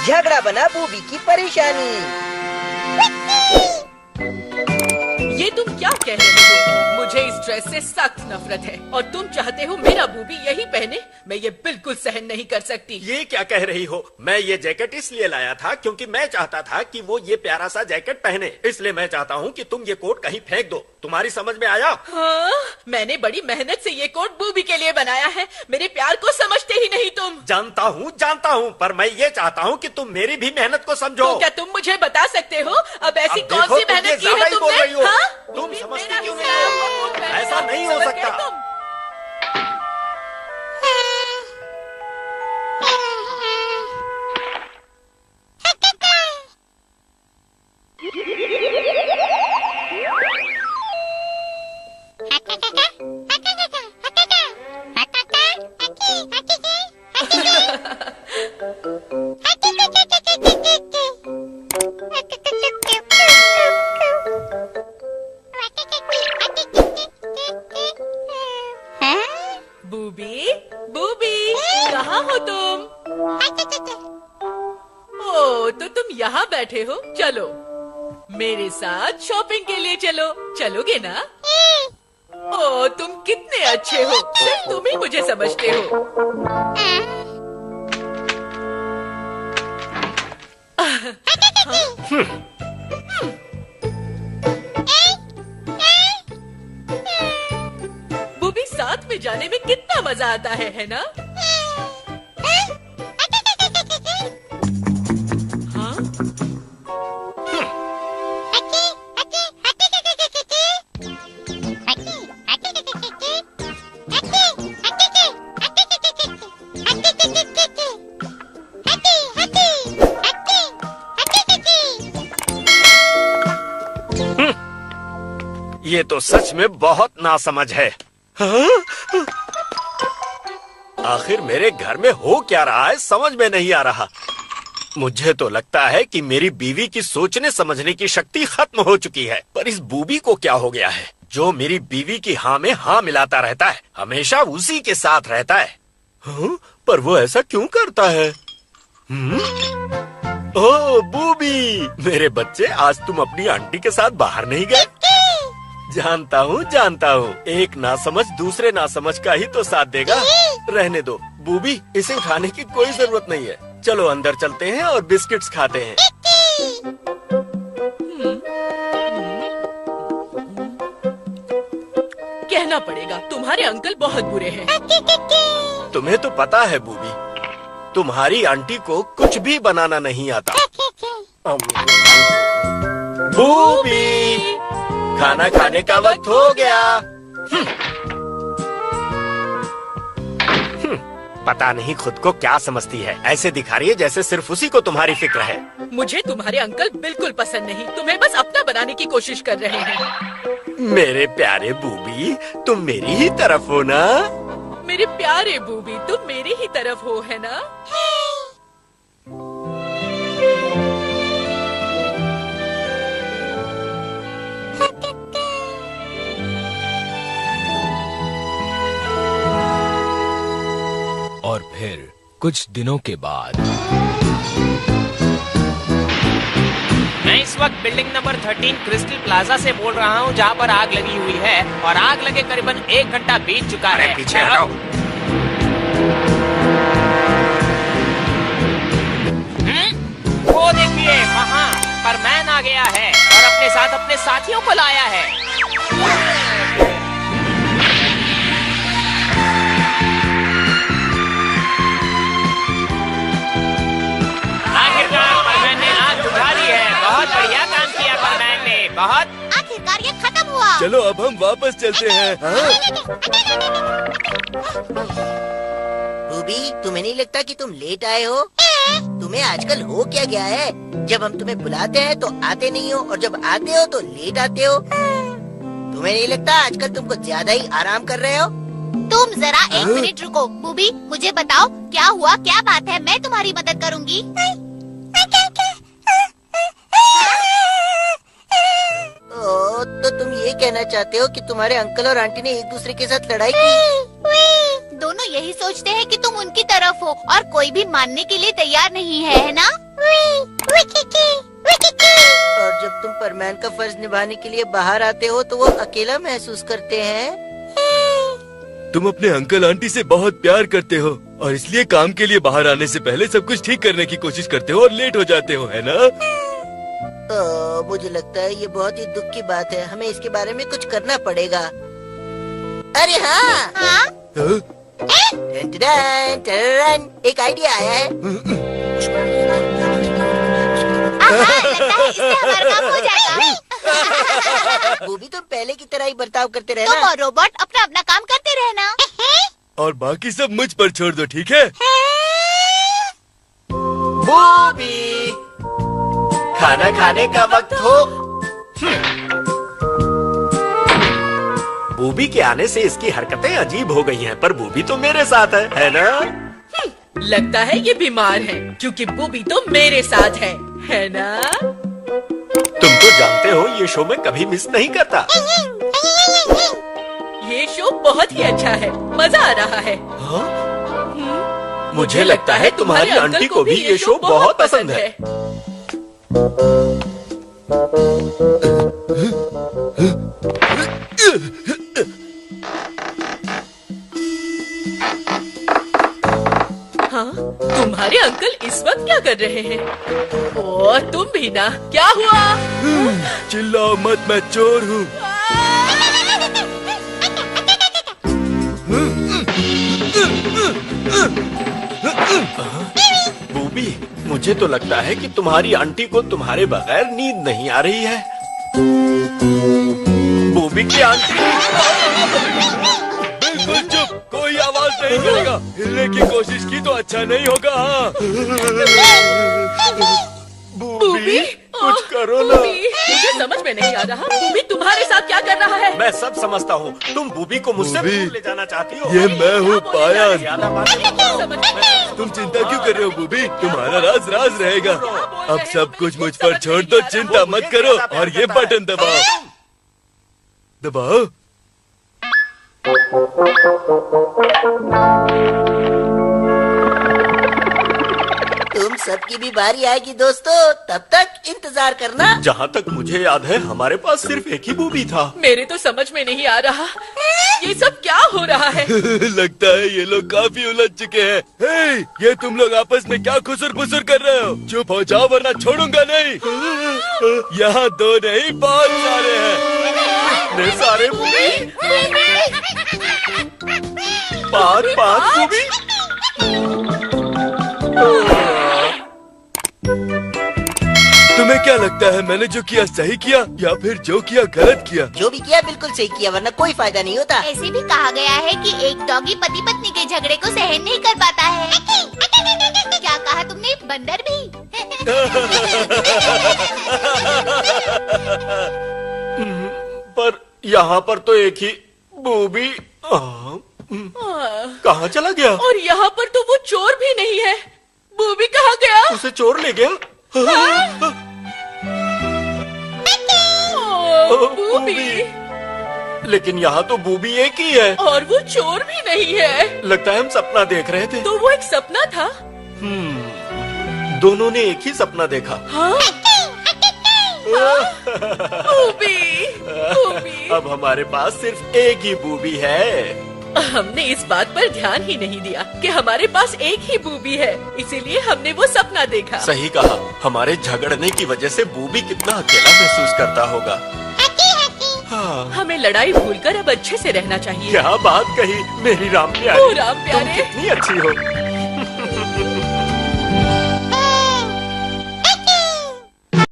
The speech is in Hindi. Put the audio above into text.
झगड़ा बना बूबी की परेशानी। ये तुम क्या कह रहे हो? मुझे इस ड्रेस से सख्त नफरत है और तुम चाहते हो मेरा बूबी यही पहने? मैं ये बिल्कुल सहन नहीं कर सकती। ये क्या कह रही हो? मैं ये जैकेट इसलिए लाया था क्योंकि मैं चाहता था कि वो ये प्यारा सा जैकेट पहने, इसलिए मैं चाहता हूँ कि तुम ये कोट कहीं फेंक दो। तुम्हारी समझ में आया? हाँ, मैंने बड़ी मेहनत से ये कोट बूबी के लिए बनाया है। मेरे प्यार को समझते ही नहीं तुम। जानता हूँ, पर मैं ये चाहता हूँ कि तुम मेरी भी मेहनत को समझो। तो क्या तुम मुझे बता सकते हो अब ऐसी कौन सी मेहनत की है तुमने? हाँ? तुम समझती क्यों नहीं हो? ऐसा नहीं हो सकता। बूबी, बूबी, कहाँ हो तुम? ओ, तो तुम यहाँ बैठे हो? चलो मेरे साथ शॉपिंग के लिए चलो। चलोगे ना? ओ, तुम कितने अच्छे हो। सिर्फ तुम ही मुझे समझते हो। बूबी, साथ में जाने में कितना मजा आता है ना? हाँ? ये तो सच में बहुत नासमझ है। हाँ? आखिर मेरे घर में हो क्या रहा है समझ में नहीं आ रहा। मुझे तो लगता है कि मेरी बीवी की सोचने समझने की शक्ति खत्म हो चुकी है। पर इस बूबी को क्या हो गया है जो मेरी बीवी की हाँ में हाँ मिलाता रहता है, हमेशा उसी के साथ रहता है। हाँ? पर वो ऐसा क्यों करता है? ओह बूबी, मेरे बच्चे, आज तुम अपनी आंटी के साथ बाहर नहीं गए? जानता हूँ, एक नासमझ दूसरे नासमझ का ही तो साथ देगा। रहने दो बूबी, इसे उठाने की कोई जरूरत नहीं है। चलो अंदर चलते हैं और बिस्किट्स खाते हैं। कहना पड़ेगा, तुम्हारे अंकल बहुत बुरे हैं। तुम्हें तो पता है बूबी, तुम्हारी आंटी को कुछ भी बनाना नहीं आता। बूबी, खाना खाने का वक्त हो गया। पता नहीं खुद को क्या समझती है, ऐसे दिखा रही है जैसे सिर्फ उसी को तुम्हारी फिक्र है। मुझे तुम्हारे अंकल बिल्कुल पसंद नहीं, तुम्हें बस अपना बनाने की कोशिश कर रहे हैं। मेरे प्यारे बूबी, तुम मेरी ही तरफ हो ना? मेरे प्यारे बूबी, तुम मेरी ही तरफ हो, है ना? और फिर कुछ दिनों के बाद मैं इस वक्त बिल्डिंग नंबर 13 क्रिस्टल प्लाजा से बोल रहा हूँ, जहाँ पर आग लगी हुई है और आग लगे करीबन 1 घंटा बीत चुका है। पीछे हटाओ। वो देखिए वहाँ पर मैन आ गया है और अपने साथ अपने साथियों को लाया है। आखिरकार परमैन ने आग बुझा दी है। बहुत बढ़िया काम किया परमैन ने, बहुत। आखिरकार ये खत्म हुआ। चलो अब हम वापस चलते हैं। बूबी, तुम्हें नहीं लगता कि तुम लेट आए हो? तुम्हें आजकल हो क्या गया है? जब हम तुम्हें बुलाते हैं तो आते नहीं हो और जब आते हो तो लेट आते हो। तुम्हें नहीं लगता आजकल तुम कुछ ज्यादा ही आराम कर रहे हो? तुम जरा 1 मिनट रुको। बूबी, मुझे बताओ क्या हुआ, क्या बात है, मैं तुम्हारी मदद करूंगी। तो तुम ये कहना चाहते हो कि तुम्हारे अंकल और आंटी ने एक दूसरे के साथ लड़ाई की? दोनों यही सोचते हैं कि तुम उनकी तरफ हो और कोई भी मानने के लिए तैयार नहीं है ना? और जब तुम परमैन का फर्ज निभाने के लिए बाहर आते हो तो वो अकेला महसूस करते हैं। तुम अपने अंकल आंटी से बहुत प्यार करते हो और इसलिए काम के लिए बाहर आने से पहले सब कुछ ठीक करने की कोशिश करते हो और लेट हो जाते हो, है ना? मुझे लगता है ये बहुत ही दुख की बात है। हमें इसके बारे में कुछ करना पड़ेगा। अरे हाँ, टन टन टन, एक आइडिया आया है। लगता है इससे हमारा काम हो जाएगा। वो भी तुम पहले की तरह ही बर्ताव करते तुम रहना। और रोबोट अपना अपना काम करते रहना। और बाकी सब मुझ पर छोड़ दो, ठीक है? बूबी, खाना खाने का वक्त हो। बूबी के आने से इसकी हरकतें अजीब हो गई हैं, पर बूबी तो मेरे साथ है ना? लगता है ये बीमार है क्योंकि बूबी तो मेरे साथ है ना? तुम तो जानते हो ये शो मैं कभी मिस नहीं करता। ये शो बहुत ही अच्छा है, मजा आ रहा है। मुझे लगता है तुम्हारी आंटी को भी ये शो बहुत पसंद है। हाँ, तुम्हारे अंकल इस वक्त क्या कर रहे हैं? और तुम भी ना, क्या हुआ? चिल्लाओ मत, मैं चोर हूँ। बूबी, मुझे तो लगता है कि तुम्हारी आंटी को तुम्हारे बगैर नींद नहीं आ रही है। बूबी की आंटी, बिल्कुल चुप, कोई आवाज नहीं करेगा। हिलने की कोशिश की तो अच्छा नहीं होगा। हाँ, बूबी, कुछ करो ना। बूबी, मुझे समझ में नहीं आ रहा। बूबी तुम्हारे साथ क्या कर रहा है? मैं सब समझता हूँ। तुम बूबी को मुझसे बूबी, दूर ले जाना चाहती हो। ये मैं हूँ पायन। ज्यादा बात नहीं। तुम चिंता क्यों कर रहे हो बूबी? तुम्हारा राज राज रहेगा। अब सब कुछ मुझ पर छोड़ दो, चिंता मत करो और ये बटन दबाओ। दबाओ। तुम सबकी भी बारी आएगी दोस्तों, तब तक इंतजार करना। जहाँ तक मुझे याद है हमारे पास सिर्फ एक ही बूबी था। मेरे तो समझ में नहीं आ रहा, ये सब क्या हो रहा है? लगता है ये लोग काफी उलझ चुके हैं। हे, ये तुम लोग आपस में क्या खुसुर फुसुर कर रहे हो? चुप हो जाओ वरना छोड़ूंगा नहीं। यहाँ दो नहीं, बहुत सारे हैं। इतने सारे बूबी, पाँच बूबी। तुम्हें क्या लगता है मैंने जो किया सही किया या फिर जो किया गलत किया? जो भी किया बिल्कुल सही किया, वरना कोई फायदा नहीं होता। ऐसे भी कहा गया है कि एक डॉगी पति पत्नी के झगड़े को सहन नहीं कर पाता है। क्या कहा तुमने? बंदर भी? पर यहाँ पर तो एक ही बूबी कहाँ चला गया? और यहाँ पर तो वो चोर भी नहीं है। बूबी कहाँ गया? उसे चोर ले गया। बूबी, लेकिन यहाँ तो बूबी एक ही है। और वो चोर भी नहीं है। लगता है हम सपना देख रहे थे। तो वो एक सपना था। दोनों ने एक ही सपना देखा। हाँ? Booby, booby. अब हमारे पास सिर्फ एक ही बूबी है। हमने इस बात पर ध्यान ही नहीं दिया कि हमारे पास एक ही बूबी है, इसीलिए हमने वो सपना देखा। सही कहा। हमारे झगड़ने की वजह से बूबी कितना अकेला महसूस करता होगा। हाँ। हमें लड़ाई भूलकर अब अच्छे से रहना चाहिए। क्या बात कही मेरी राम प्यारी। ओ राम प्यारे। तुम कितनी अच्छी हो।